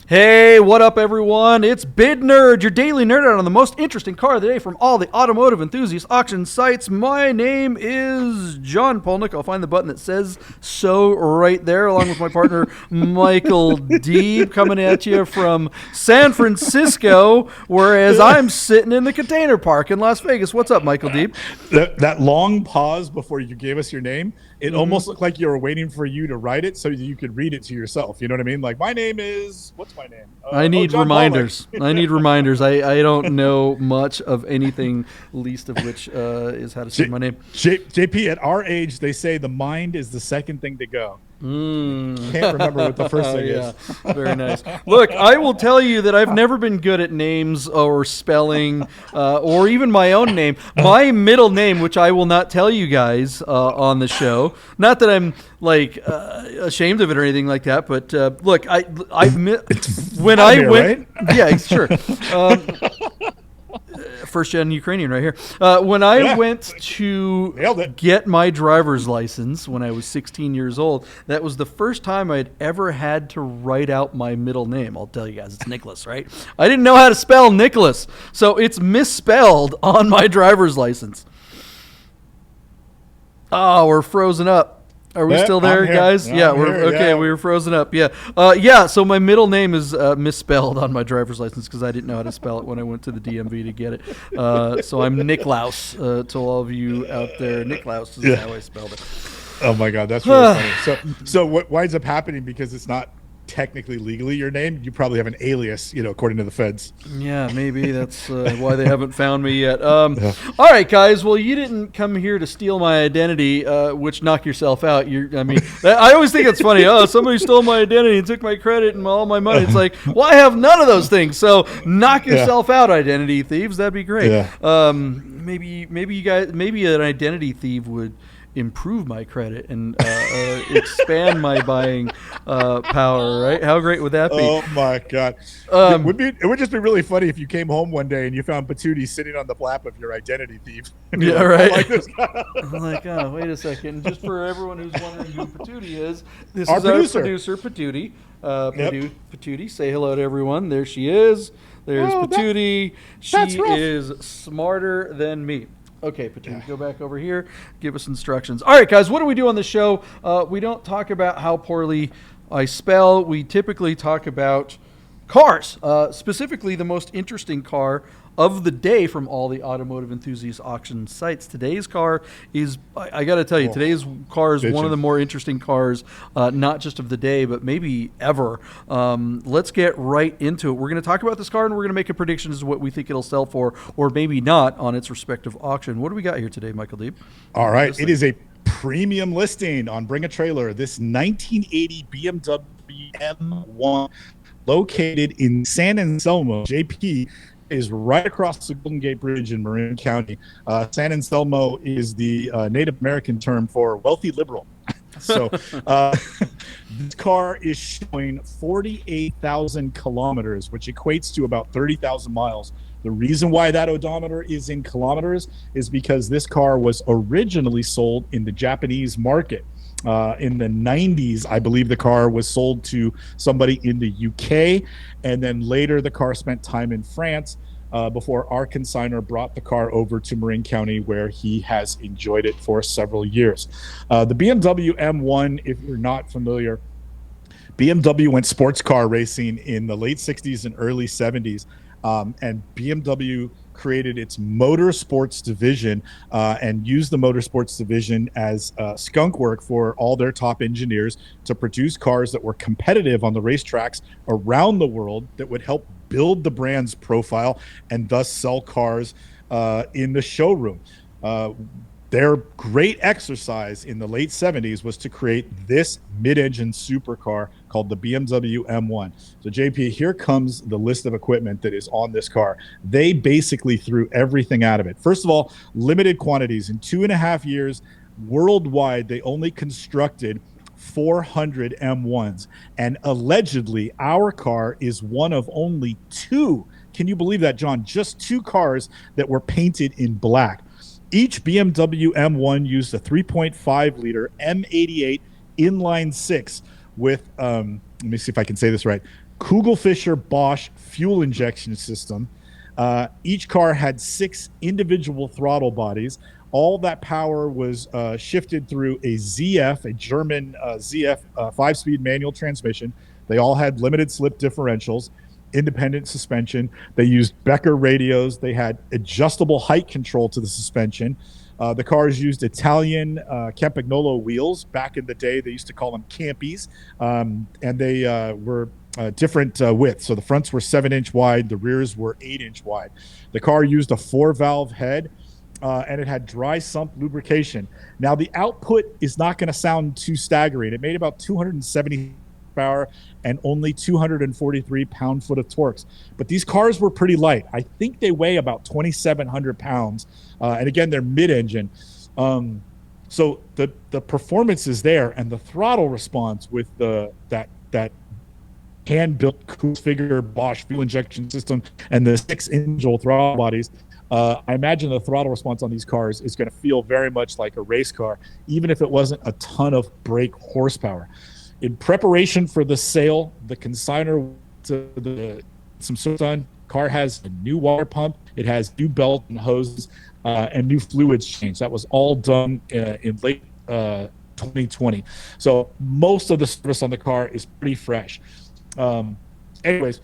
Hey, what up, everyone? It's Bid Nerd, your daily nerd out on the most interesting car of the day from all the automotive enthusiast auction sites. My name is John Polnik. I'll find the button that says so right there, along with my partner, Michael Deeb, coming at you from San Francisco, whereas I'm sitting in the container park in Las Vegas. What's up, Michael Deeb? That long pause before you gave us your name, it almost looked like you were waiting for you to write it so that you could read it to yourself. You know what I mean? Like, my name is, what's my name? I need John reminders. Polnik. I need reminders. I don't know much of anything, least of which is how to say my name. JP, at our age, they say the mind is the second thing to go. Can't remember what the first thing is. Very nice. Look, I will tell you that I've never been good at names or spelling or even my own name. My middle name, which I will not tell you guys on the show. Not that I'm like ashamed of it or anything like that, but look, when I went, right? Yeah, sure. First gen Ukrainian right here. When I went to get my driver's license when I was 16 years old, that was the first time I'd ever had to write out my middle name. I'll tell you guys, it's Nicholas, right? I didn't know how to spell Nicholas, so it's misspelled on my driver's license. Oh, we're frozen up. Are we still there, guys? Yeah, we're here, okay. Yeah. We were frozen up. Yeah. So my middle name is misspelled on my driver's license because I didn't know how to spell it when I went to the DMV to get it. So I'm Niklaus to all of you out there. Niklaus is how I spelled it. Oh my God, that's really funny. So what winds up happening, because it's not technically legally your name, you probably have an alias, according to the feds. Yeah, maybe that's why they haven't found me yet. All right, guys. Well, you didn't come here to steal my identity, which knock yourself out. I always think it's funny. Oh, somebody stole my identity and took my credit and all my money. It's like, well, I have none of those things. So knock yourself out, identity thieves. That'd be great. Yeah. Maybe you guys, maybe an identity thief would improve my credit and expand my buying power, right? How great would that be? Oh my God. It would just be really funny if you came home one day and you found Patootie sitting on the lap of your identity thief. Yeah, right. Like this guy. I'm like, oh, wait a second. Just for everyone who's wondering who Patootie is, this is our producer, Patootie. Patootie, say hello to everyone. There she is. There's Patootie. She is smarter than me. Okay, Patootie, go back over here. Give us instructions. All right, guys, what do we do on the show? We don't talk about how poorly I spell. We typically talk about cars, specifically the most interesting car of the day from all the automotive enthusiast auction sites. Today's car is, I got to tell you, today's car is one of the more interesting cars, not just of the day, but maybe ever. Let's get right into it. We're going to talk about this car, and we're going to make a prediction as to what we think it'll sell for, or maybe not, on its respective auction. What do we got here today, Michael Deeb? All right. It is a premium listing on Bring a Trailer. This 1980 BMW M1 located in San Anselmo. JP is right across the Golden Gate Bridge in Marin County. San Anselmo is the Native American term for wealthy liberal. So this car is showing 48,000 kilometers, which equates to about 30,000 miles. The reason why that odometer is in kilometers is because this car was originally sold in the Japanese market. In the 90s, I believe the car was sold to somebody in the UK, and then later the car spent time in France before our consignor brought the car over to Marin County, where he has enjoyed it for several years. The BMW M1, if you're not familiar, BMW went sports car racing in the late 60s and early 70s, and BMW created its motorsports division and used the motorsports division as skunk work for all their top engineers to produce cars that were competitive on the racetracks around the world, that would help build the brand's profile and thus sell cars in the showroom. Their great exercise in the late 70s was to create this mid-engine supercar called the BMW M1. So JP, here comes the list of equipment that is on this car. They basically threw everything out of it. First of all, limited quantities. In 2.5 years, worldwide, they only constructed 400 M1s. And allegedly, our car is one of only 2. Can you believe that, John? Just 2 cars that were painted in black. Each BMW M1 used a 3.5-liter M88 inline 6 with, let me see if I can say this right, Kugelfischer Bosch fuel injection system. Each car had 6 individual throttle bodies. All that power was shifted through a ZF, a German ZF 5-speed manual transmission. They all had limited slip differentials, independent suspension. They used Becker radios. They had adjustable height control to the suspension. The cars used Italian Campagnolo wheels. Back in the day, they used to call them Campies, and they were different widths. So the fronts were 7-inch wide, the rears were 8-inch wide. The car used a 4-valve head, and it had dry sump lubrication. Now, the output is not going to sound too staggering. It made about 270 power and only 243 pound-foot of torques. But these cars were pretty light. I think they weigh about 2,700 pounds. And again, they're mid-engine. So the performance is there, and the throttle response with that hand-built Kugelfischer Bosch fuel injection system and the 6 individual throttle bodies. I imagine the throttle response on these cars is going to feel very much like a race car, even if it wasn't a ton of brake horsepower. In preparation for the sale, the consignor to some sort of car has a new water pump. It has new belt and hoses and new fluids changed. That was all done in late 2020. So most of the service on the car is pretty fresh. Anyways,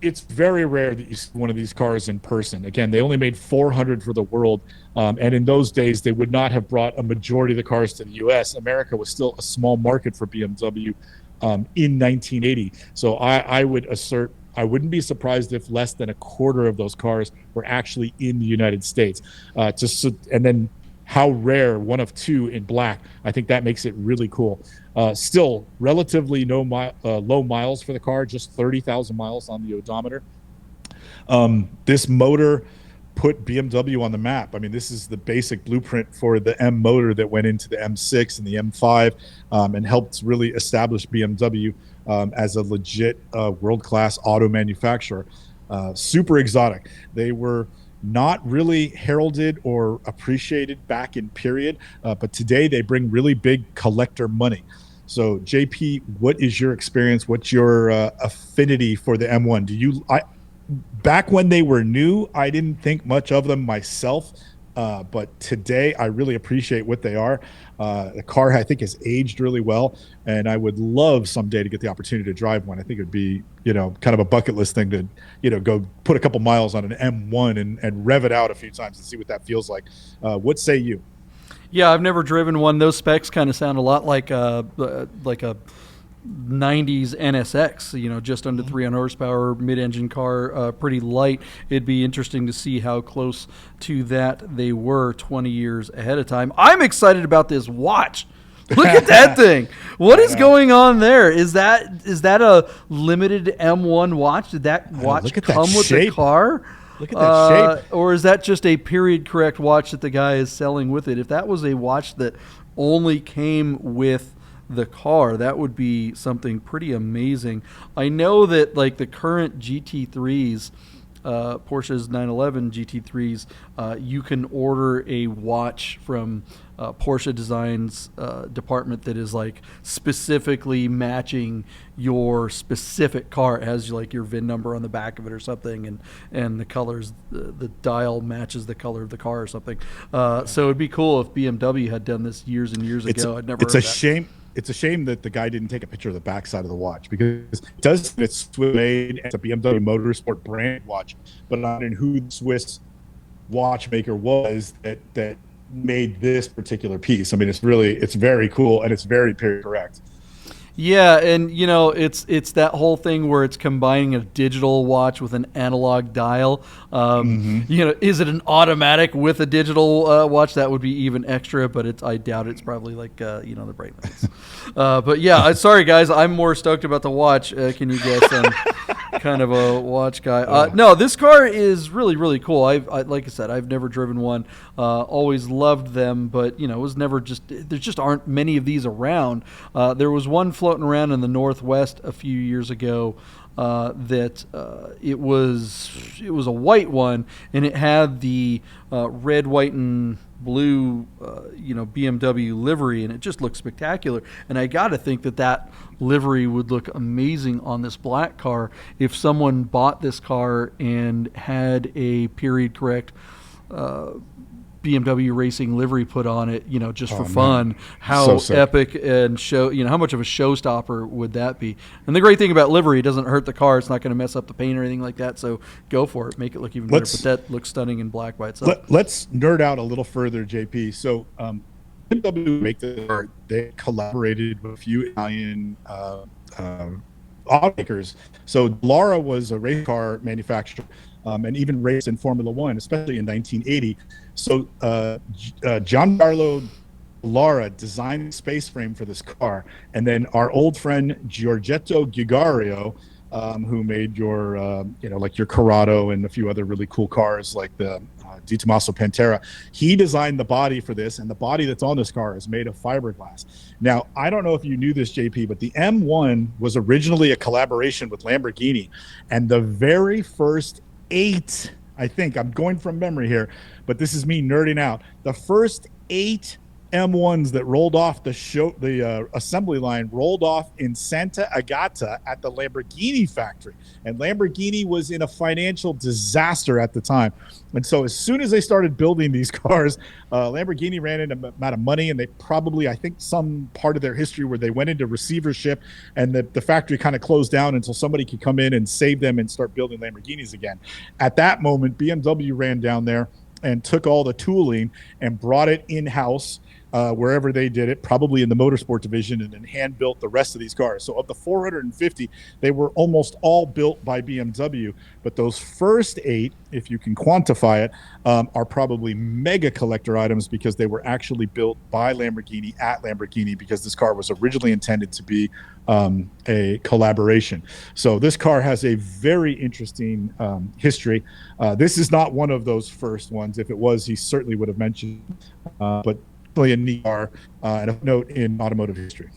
it's very rare that you see one of these cars in person. Again, they only made 400 for the world. And in those days, they would not have brought a majority of the cars to the U.S. America was still a small market for BMW in 1980. So I would assert I wouldn't be surprised if less than a quarter of those cars were actually in the United States. And then how rare, 1 of 2 in black. I think that makes it really cool. Still, relatively low miles for the car, just 30,000 miles on the odometer. This motor put BMW on the map. I mean, this is the basic blueprint for the M motor that went into the M6 and the M5 and helped really establish BMW as a legit world-class auto manufacturer. Super exotic. They were not really heralded or appreciated back in period, but today they bring really big collector money. So JP, what is your experience? What's your affinity for the M1? Back when they were new, I didn't think much of them myself, but today I really appreciate what they are. The car, I think, has aged really well, and I would love someday to get the opportunity to drive one. I think it would be, kind of a bucket list thing to, go put a couple miles on an M1 and rev it out a few times and see what that feels like. What say you? Yeah, I've never driven one. Those specs kind of sound a lot like a 90s NSX, just under 300 horsepower, mid-engine car, pretty light. It'd be interesting to see how close to that they were 20 years ahead of time. I'm excited about this watch. Look at that thing. What is going on there? Is that a limited M1 watch? Did that watch come with the car? Look at that shape. Or is that just a period correct watch that the guy is selling with it? If that was a watch that only came with the car, that would be something pretty amazing. I know that like the current GT3s, Porsche's 911 GT3s, you can order a watch from Porsche Design's department that is like specifically matching your specific car. It has like your VIN number on the back of it or something, and the colors, the dial matches the color of the car or something. So it'd be cool if BMW had done this years and years ago. I'd never. It's a shame. It's a shame that the guy didn't take a picture of the backside of the watch, because it does fit Swiss made. It's a BMW Motorsport brand watch, but not in who the Swiss watchmaker was that made this particular piece. I mean, it's very cool, and it's very period correct. Yeah, and it's that whole thing where it's combining a digital watch with an analog dial. Is it an automatic with a digital watch? That would be even extra, but I doubt it's probably like the bright lights. But yeah, sorry guys, I'm more stoked about the watch. Can you guess? I'm kind of a watch guy. No, this car is really, really cool. Like I said, I've never driven one. Always loved them, but it was never there just aren't many of these around. There was one floating around in the Northwest a few years ago that it was a white one, and it had the red, white, and blue, BMW livery, and it just looked spectacular. And I got to think that livery would look amazing on this black car if someone bought this car and had a period correct BMW racing livery put on it, just for fun. Man. How so epic and how much of a showstopper would that be? And the great thing about livery, it doesn't hurt the car. It's not going to mess up the paint or anything like that. So go for it. Make it look even better. But that looks stunning in black by itself. Let's nerd out a little further, JP. So BMW make the car. They collaborated with a few Italian automakers. So Lara was a race car manufacturer. And even raced in Formula One, especially in 1980. So Giancarlo Lara designed the space frame for this car, and then our old friend Giorgetto Giugiaro, who made your your Corrado and a few other really cool cars like the Di Tommaso Pantera, he designed the body for this, and the body that's on this car is made of fiberglass. Now, I don't know if you knew this, JP, but the M1 was originally a collaboration with Lamborghini, and the very first 8, I think, I'm going from memory here, but this is me nerding out. The first 8 M1s that rolled off the assembly line rolled off in Santa Agata at the Lamborghini factory. And Lamborghini was in a financial disaster at the time. And so as soon as they started building these cars, Lamborghini ran into a amount of money, and they probably, I think, some part of their history where they went into receivership, and the factory kind of closed down until somebody could come in and save them and start building Lamborghinis again. At that moment, BMW ran down there and took all the tooling and brought it in-house wherever they did it, probably in the motorsport division, and then hand built the rest of these cars. So of the 450, they were almost all built by BMW, but those first 8, if you can quantify it, are probably mega collector items because they were actually built by Lamborghini at Lamborghini, because this car was originally intended to be a collaboration. So this car has a very interesting history. This is not one of those first ones. If it was, he certainly would have mentioned, but a neat car and a note in automotive history.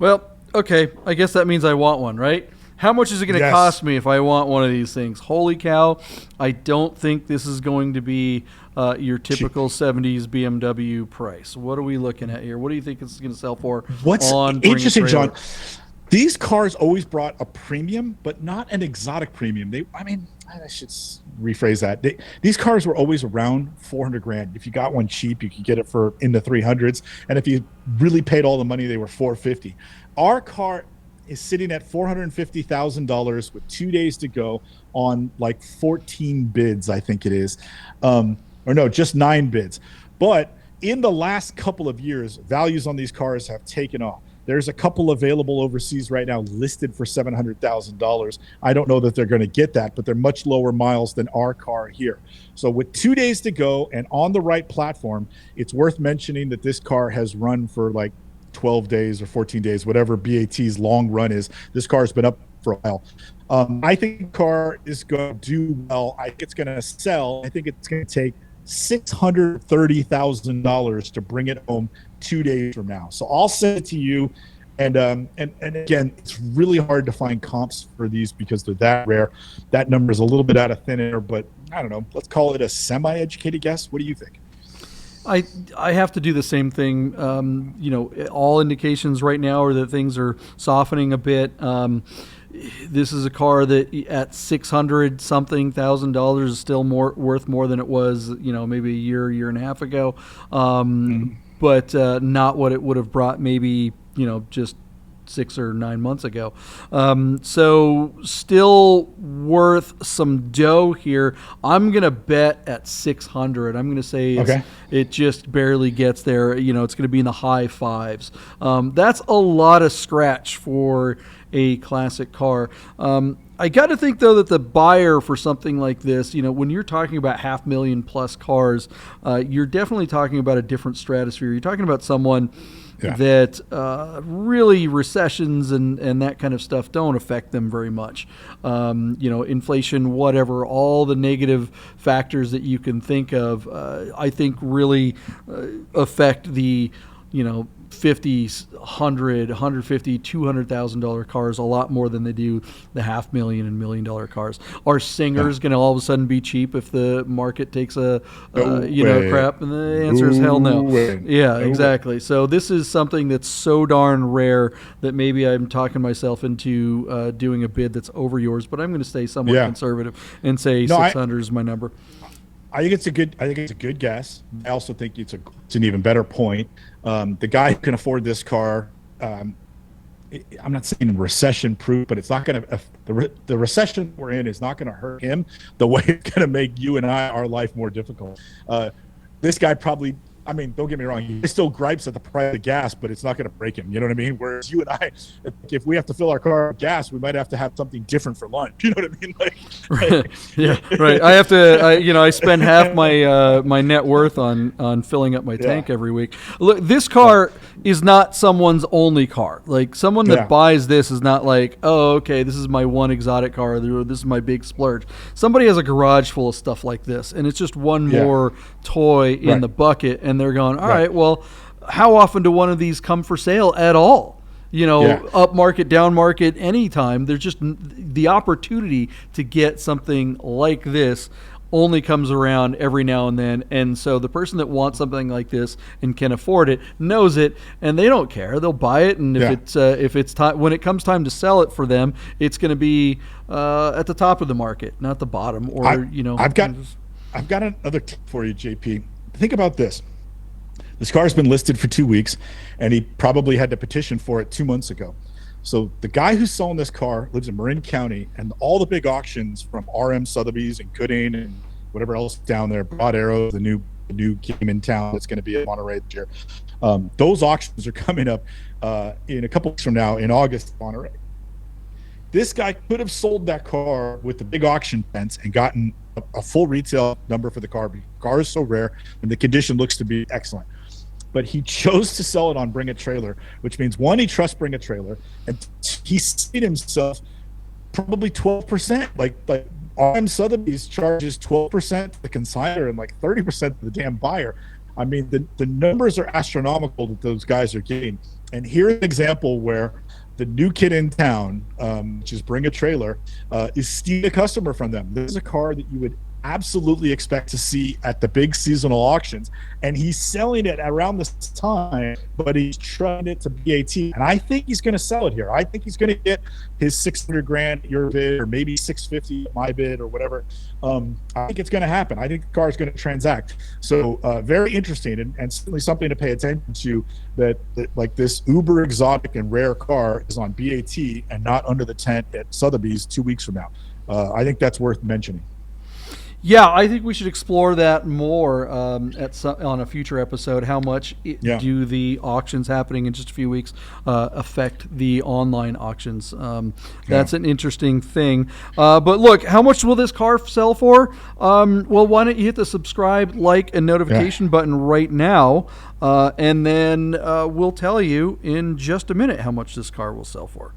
Well, okay, I guess that means I want one, right? How much is it going to cost me if I want one of these things? Holy cow, I don't think this is going to be your typical 70s BMW price. What are we looking at here? What do you think it's going to sell for? What's interesting, John, these cars always brought a premium, but not an exotic premium. I should rephrase that. These cars were always around $400,000. If you got one cheap, you could get it for in the 300s. And if you really paid all the money, they were $450,000. Our car is sitting at $450,000 with 2 days to go on like 14 bids, I think it is. Or no, just 9 bids. But in the last couple of years, values on these cars have taken off. There's a couple available overseas right now listed for $700,000. I don't know that they're going to get that, but they're much lower miles than our car here. So with 2 days to go and on the right platform, it's worth mentioning that this car has run for like 12 days or 14 days, whatever BAT's long run is. This car has been up for a while. I think the car is going to do well. I think it's going to sell. I think it's going to take $630,000 to bring it home 2 days from now. So I'll send it to you. And again, it's really hard to find comps for these because they're that rare. That number is a little bit out of thin air, but I don't know. Let's call it a semi-educated guess. What do you think? I have to do the same thing. All indications right now are that things are softening a bit. This is a car that at $600-something thousand is still worth more than it was, maybe a year and a half ago. But not what it would have brought maybe, just 6 or 9 months ago. So still worth some dough here. I'm going to bet at 600. I'm going to say it just barely gets there. It's going to be in the high 5s. That's a lot of scratch for a classic car. I got to think, though, that the buyer for something like this, when you're talking about 500,000 plus cars, you're definitely talking about a different stratosphere. You're talking about someone that really recessions and that kind of stuff don't affect them very much. Inflation, whatever, all the negative factors that you can think of, I think really affect the $50, $100, $150, $200,000 cars a lot more than they do the $500,000 and $1 million cars. Are singers going to all of a sudden be cheap if the market takes a crap? And the answer is hell no. Yeah, exactly. So this is something that's so darn rare that maybe I'm talking myself into doing a bid that's over yours, but I'm going to stay somewhat conservative and say 600 is my number. I think it's a good guess. I also think it's an even better point. The guy who can afford this car, I'm not saying recession-proof, but it's not going to. The recession we're in is not going to hurt him the way it's going to make you and I our life more difficult. This guy probably. I mean, don't get me wrong. He still gripes at the price of gas, but it's not going to break him. You know what I mean? Whereas you and I, if we have to fill our car with gas, we might have to have something different for lunch. You know what I mean? Yeah, right. I have to. I spend half my my net worth on filling up my tank every week. Look, this car is not someone's only car. Like someone that buys this is not like, oh, okay, this is my one exotic car. Or this is my big splurge. Somebody has a garage full of stuff like this, and it's just one more toy in the bucket. And they're going, all right, well, how often do one of these come for sale at all? Up market, down market, anytime. There's just the opportunity to get something like this only comes around every now and then. And so the person that wants something like this and can afford it knows it, and they don't care. They'll buy it, and if it's time, when it comes time to sell it for them, it's going to be at the top of the market, not the bottom. Or I've got another tip for you, JP. Think about this. This car's been listed for 2 weeks, and he probably had to petition for it 2 months ago. So the guy who's selling this car lives in Marin County, and all the big auctions from RM Sotheby's and Gooding and whatever else down there, Broad Arrow, the new game in town that's going to be at Monterey this year. Those auctions are coming up in a couple weeks from now in August in Monterey. This guy could have sold that car with the big auction fence and gotten a full retail number for the car. The car is so rare, and the condition looks to be excellent. But he chose to sell it on Bring a Trailer, which means, one, he trusts Bring a Trailer, and he saved himself probably 12%. Like RM Sotheby's charges 12% to the consignor and like 30% to the damn buyer. I mean, the numbers are astronomical that those guys are getting. And here's an example where the new kid in town, which is Bring a Trailer, is stealing a customer from them. This is a car that you would absolutely expect to see at the big seasonal auctions, and he's selling it around this time, but he's trying it to BAT, and I think he's going to sell it here. I think he's going to get his $600,000 at your bid, or maybe $650 at my bid, or whatever. I think it's going to happen. I think the car is going to transact. So very interesting, and certainly something to pay attention to, that like this uber exotic and rare car is on BAT and not under the tent at Sotheby's 2 weeks from now. I think that's worth mentioning. Yeah, I think we should explore that more on a future episode. How much do the auctions happening in just a few weeks affect the online auctions? That's an interesting thing. But look, how much will this car sell for? Well, why don't you hit the subscribe, like, and notification button right now, and then we'll tell you in just a minute how much this car will sell for.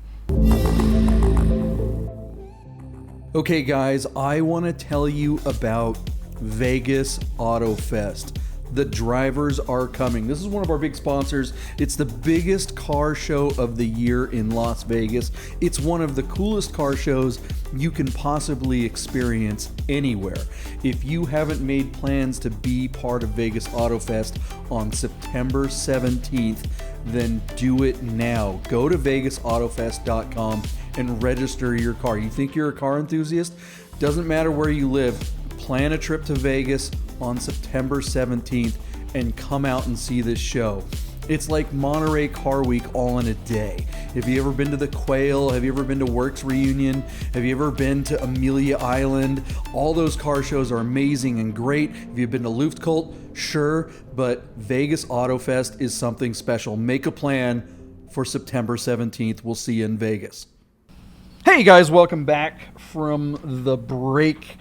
Okay, guys, I want to tell you about Vegas Auto Fest. The drivers are coming. This is one of our big sponsors. It's the biggest car show of the year in Las Vegas. It's one of the coolest car shows you can possibly experience anywhere. If you haven't made plans to be part of Vegas Auto Fest on September 17th, then do it now. Go to VegasAutoFest.com and register your car. You think you're a car enthusiast? Doesn't matter where you live. Plan a trip to Vegas on September 17th and come out and see this show. It's like Monterey Car Week all in a day. Have you ever been to the Quail? Have you ever been to Works Reunion? Have you ever been to Amelia Island? All those car shows are amazing and great. Have you been to Luftkult? Sure, but Vegas Auto Fest is something special. Make a plan for September 17th. We'll see you in Vegas. Hey guys, welcome back from the break.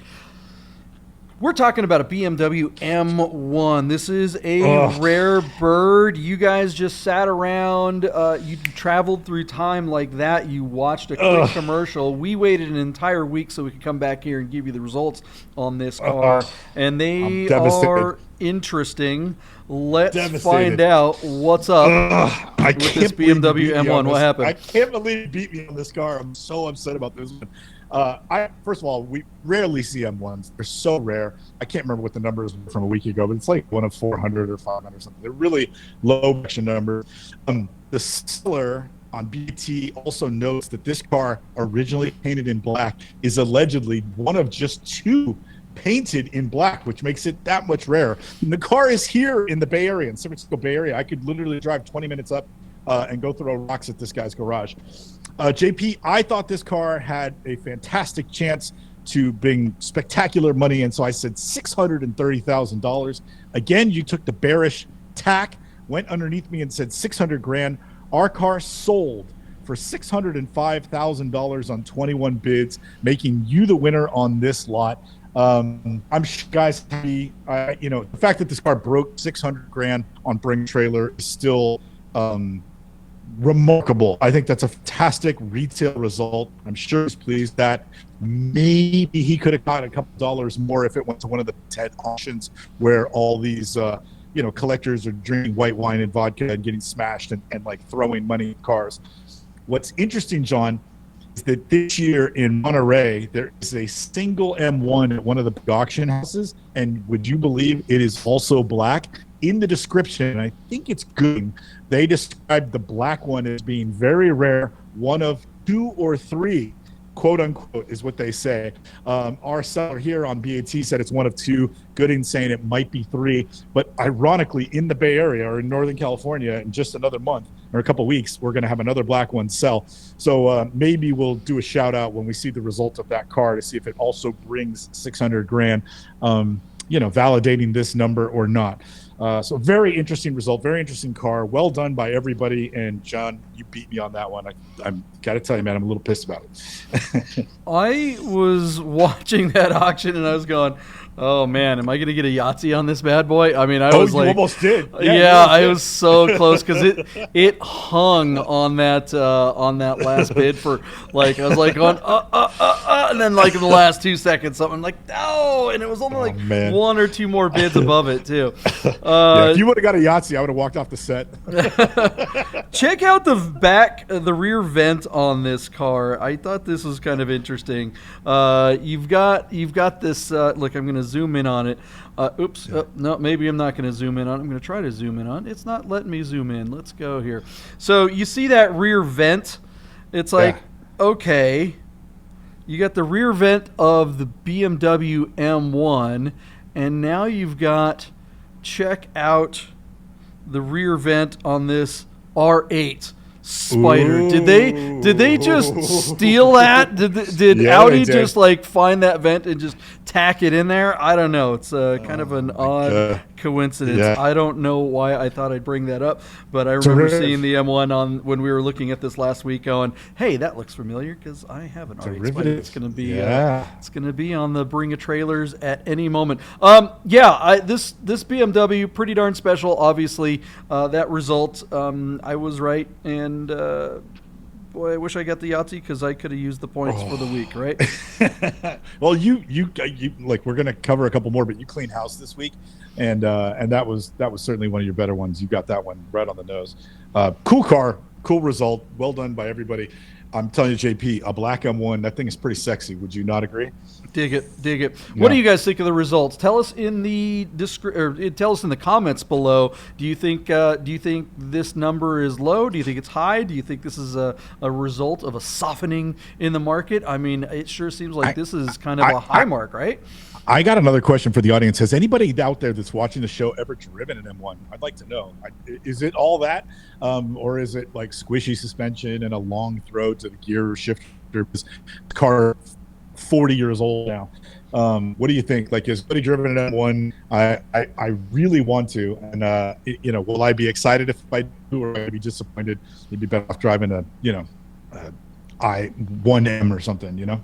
We're talking about a BMW M1. This is a rare bird. You guys just sat around. You traveled through time like that. You watched a quick commercial. We waited an entire week so we could come back here and give you the results on this car. And they are interesting. Let's find out what's up with this BMW M1. What happened? I can't believe you beat me on this car. I'm so upset about this one. First of all, we rarely see M1s. They're so rare. I can't remember what the numbers were from a week ago, but it's like one of 400 or 500 or something. They're really low production numbers. The seller on BT also notes that this car, originally painted in black, is allegedly one of just 2 painted in black, which makes it that much rare. And the car is here in the Bay Area, in San Francisco Bay Area. I could literally drive 20 minutes up and go throw rocks at this guy's garage. JP, I thought this car had a fantastic chance to bring spectacular money, and so I said $630,000. Again, you took the bearish tack, went underneath me and said 600 grand. Our car sold for $605,000 on 21 bids, making you the winner on this lot. I'm sure guys happy. The fact that this car broke 600 grand on Bring Trailer is still remarkable. I think that's a fantastic retail result. I'm sure he's pleased that maybe he could have got a couple dollars more if it went to one of the 10 auctions where all these collectors are drinking white wine and vodka and getting smashed and like throwing money at cars. What's interesting, John, is that this year in Monterey, there is a single M1 at one of the big auction houses, and would you believe it is also black? In the description, I think it's good, they described the black one as being very rare, one of 2 or 3, quote unquote, is what they say. Our seller here on BAT said it's one of 2. Gooding saying it might be 3. But ironically, in the Bay Area or in Northern California, in just another month or a couple of weeks, we're going to have another black one sell. So maybe we'll do a shout out when we see the result of that car to see if it also brings 600 grand, validating this number or not. So very interesting result, very interesting car. Well done by everybody. And John, you beat me on that one. I'm got to tell you, man, I'm a little pissed about it. I was watching that auction and I was going, oh man, am I going to get a Yahtzee on this bad boy? I mean, I was like, almost did. Yeah, I was so close because it hung on that last bid for like, I was like going, and then like in the last 2 seconds, something like, no, and it was only like 1 or 2 more bids above it too. If you would have got a Yahtzee, I would have walked off the set. Check out the rear vent on this car. I thought this was kind of interesting. You've got this. Look, I'm going to zoom in on it. No, maybe I'm not going to zoom in on it. I'm going to try to zoom in on it. It's not letting me zoom in. Let's go here. So you see that rear vent? It's like, okay, you got the rear vent of the BMW M1, and now you've got, check out the rear vent on this R8 Spider. Ooh. Did they just steal that? Did Audi just like find that vent and just tack it in there? I don't know. It's kind of an odd coincidence. Yeah. I don't know why I thought I'd bring that up, but I remember seeing the M1 on when we were looking at this last week, going, "Hey, that looks familiar," because I have an R8 Spider. It's going to be it's going to be on the Bring a Trailers at any moment. This BMW pretty darn special. Obviously, that result, I was right, and boy, I wish I got the Yahtzee because I could have used the points for the week, right? Well, you like, we're gonna cover a couple more, but you cleaned house this week, and that was certainly one of your better ones. You got that one right on the nose. Cool car, cool result. Well done by everybody. I'm telling you, JP, a black M1, that thing is pretty sexy. Would you not agree? Dig it. Yeah. What do you guys think of the results? Tell us in the comments below. Do you think this number is low? Do you think it's high? Do you think this is a result of a softening in the market? I mean, it sure seems like this is kind of a high mark, right? I got another question for the audience. Has anybody out there that's watching the show ever driven an M1? I'd like to know. Is it all that? Or is it like squishy suspension and a long throw to the gear shifter? The car 40 years old now. What do you think? Like, has anybody driven an M1? I really want to. And, will I be excited if I do, or will I be disappointed? You'd be better off driving a I1M or something,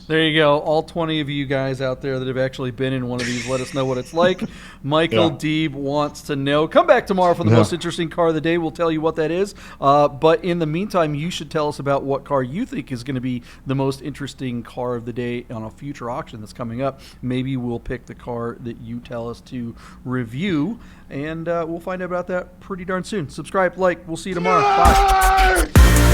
There you go. All 20 of you guys out there that have actually been in one of these, let us know what it's like. Michael Deeb wants to know. Come back tomorrow for the most interesting car of the day. We'll tell you what that is. But in the meantime, you should tell us about what car you think is going to be the most interesting car of the day on a future auction that's coming up. Maybe we'll pick the car that you tell us to review, and we'll find out about that pretty darn soon. Subscribe, like. We'll see you tomorrow. Bye.